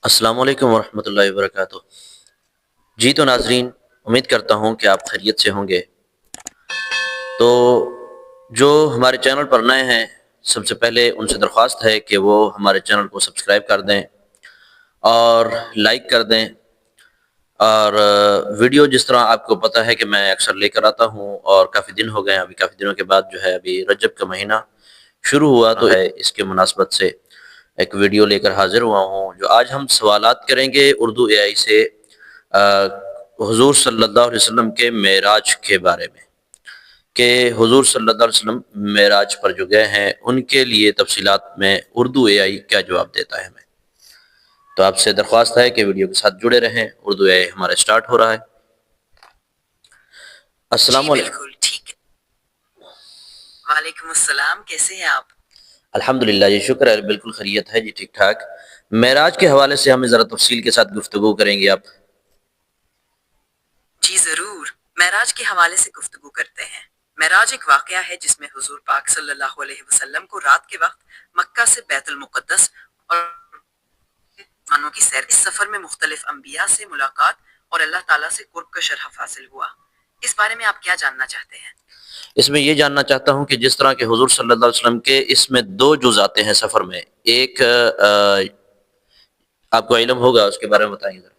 السلام علیکم ورحمۃ اللہ وبرکاتہ۔ جی تو ناظرین، امید کرتا ہوں کہ آپ خیریت سے ہوں گے۔ تو جو ہمارے چینل پر نئے ہیں، سب سے پہلے ان سے درخواست ہے کہ وہ ہمارے چینل کو سبسکرائب کر دیں اور لائک کر دیں، اور ویڈیو جس طرح آپ کو پتہ ہے کہ میں اکثر لے کر آتا ہوں، اور کافی دن ہو گئے ہیں، ابھی کافی دنوں کے بعد جو ہے ابھی رجب کا مہینہ شروع ہوا تو ہے، اس کے مناسبت سے ایک ویڈیو لے کر حاضر ہوا ہوں، جو آج ہم سوالات کریں گے اردو اے آئی سے حضور صلی اللہ علیہ وسلم کے معراج کے بارے میں، کہ حضور صلی اللہ علیہ وسلم معراج پر جو گئے ہیں ان کے لیے تفصیلات میں اردو اے آئی کیا جواب دیتا ہے ہمیں۔ تو آپ سے درخواست ہے کہ ویڈیو کے ساتھ جڑے رہیں، اردو اے آئی ہمارا اسٹارٹ ہو رہا ہے۔ السلام علیکم۔ بالکل ٹھیک ہے۔ وعلیکم السلام، کیسے ہیں آپ؟ الحمدللہ، جی شکر ہے، بالکل خیریت ہے جی، ٹھیک ٹھاک۔ معراج کے حوالے سے ہمیں ذرا تفصیل کے ساتھ گفتگو کریں گے آپ؟ جی ضرور، معراج کے حوالے سے گفتگو کرتے ہیں۔ معراج ایک واقعہ ہے جس میں حضور پاک صلی اللہ علیہ وسلم کو رات کے وقت مکہ سے بیت المقدس اور آسمانوں کی سیر، اس سفر میں مختلف انبیاء سے ملاقات اور اللہ تعالیٰ سے قرب کا شرف حاصل ہوا۔ اس بارے میں آپ کیا جاننا چاہتے ہیں؟ اس میں یہ جاننا چاہتا ہوں کہ جس طرح کہ حضور صلی اللہ علیہ وسلم کے اس میں دو جز آتے ہیں سفر میں، ایک آپ کو علم ہوگا، اس کے بارے میں بتائیں ذرا۔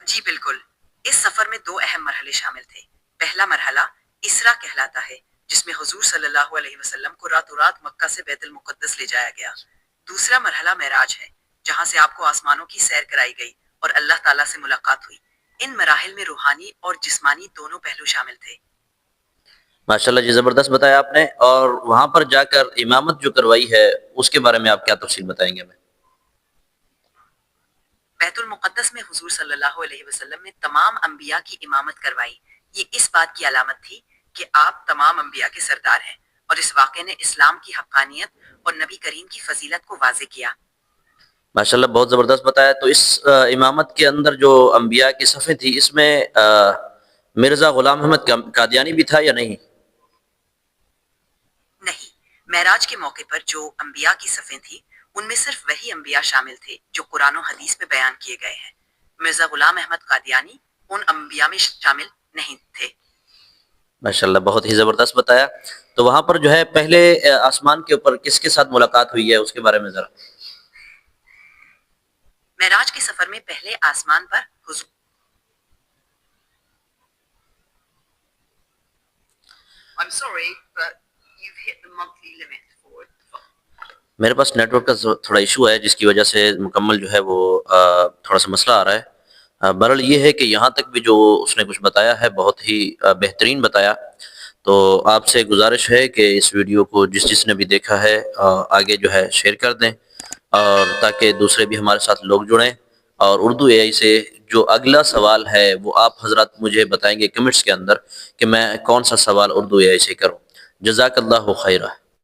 جی بالکل، اس سفر میں دو اہم مرحلے شامل تھے۔ پہلا مرحلہ اسرا کہلاتا ہے، جس میں حضور صلی اللہ علیہ وسلم کو راتوں رات مکہ سے بیت المقدس لے جایا گیا۔ دوسرا مرحلہ معراج ہے، جہاں سے آپ کو آسمانوں کی سیر کرائی گئی اور اللہ تعالیٰ سے ملاقات ہوئی۔ ان مراحل میں روحانی اور جسمانی دونوں پہلو شامل تھے۔ ماشاءاللہ جی، زبردست بتایا آپ نے۔ اور وہاں پر جا کر امامت جو کروائی ہے اس کے بارے میں آپ کیا تفصیل بتائیں گے ہمیں؟ بیت المقدس میں حضور صلی اللہ علیہ وسلم نے تمام انبیاء کی امامت کروائی۔ یہ اس بات کی علامت تھی کہ آپ تمام انبیاء کے سردار ہیں، اور اس واقعے نے اسلام کی حقانیت اور نبی کریم کی فضیلت کو واضح کیا۔ ماشاءاللہ بہت زبردست بتایا۔ تو اس امامت کے اندر جو انبیاء کی صفیں تھی، اس میں مرزا غلام احمد قادیانی بھی تھا یا نہیں؟ نہیں، معراج کے موقع پر جو انبیاء کی صفیں تھیں ان میں صرف وہی انبیاء شامل تھے جو قرآن و حدیث میں بیان کیے گئے ہیں۔ مرزا غلام احمد قادیانی ان انبیاء میں شامل نہیں تھے۔ ماشاءاللہ بہت ہی زبردست بتایا۔ تو وہاں پر جو ہے پہلے آسمان کے اوپر کس کے ساتھ ملاقات ہوئی ہے، اس کے بارے میں ذرا۔ معراج کے سفر میں پہلے آسمان پر حضور I'm sorry, but you've hit the monthly limit for میرے پاس نیٹ ورک کا تھوڑا ایشو ہے، جس کی وجہ سے مکمل جو ہے وہ تھوڑا سا مسئلہ آ رہا ہے۔ بہرحال یہ ہے کہ یہاں تک بھی جو اس نے کچھ بتایا ہے بہت ہی بہترین بتایا۔ تو آپ سے گزارش ہے کہ اس ویڈیو کو جس نے بھی دیکھا ہے آگے جو ہے شیئر کر دیں، اور تاکہ دوسرے بھی ہمارے ساتھ لوگ جڑیں۔ اور اردو اے آئی سے جو اگلا سوال ہے وہ آپ حضرات مجھے بتائیں گے کمنٹس کے اندر کہ میں کون سا سوال اردو اے آئی سے کروں۔ جزاک اللہ خیرہ۔